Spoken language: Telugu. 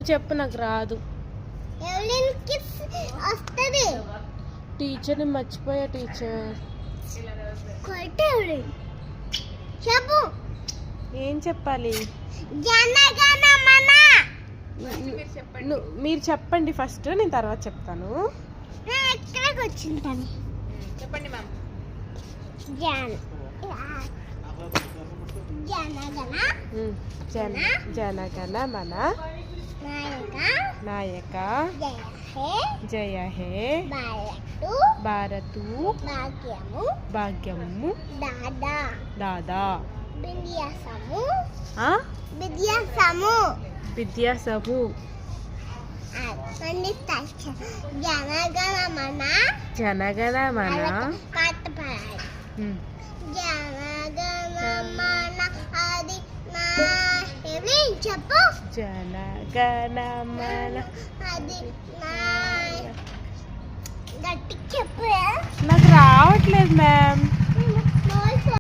చెప్పు, నాకు రాదు. టీచర్ని మర్చిపోయా టీచర్. చెప్పు. ఏం చెప్పాలి? మీరు చెప్పండి ఫస్ట్, నేను తర్వాత చెప్తాను. ఎక్కడికి వచ్చింటాను చెప్పండి మ్యామ్. జనగణ మన నాయక జయ హే భారతు భాగ్యము దాదా విద్యాసము జనగణ మన పాట పాడాలి. జనగణమన అది చెప్పు. జనగణమన అది గట్టి చెప్పు.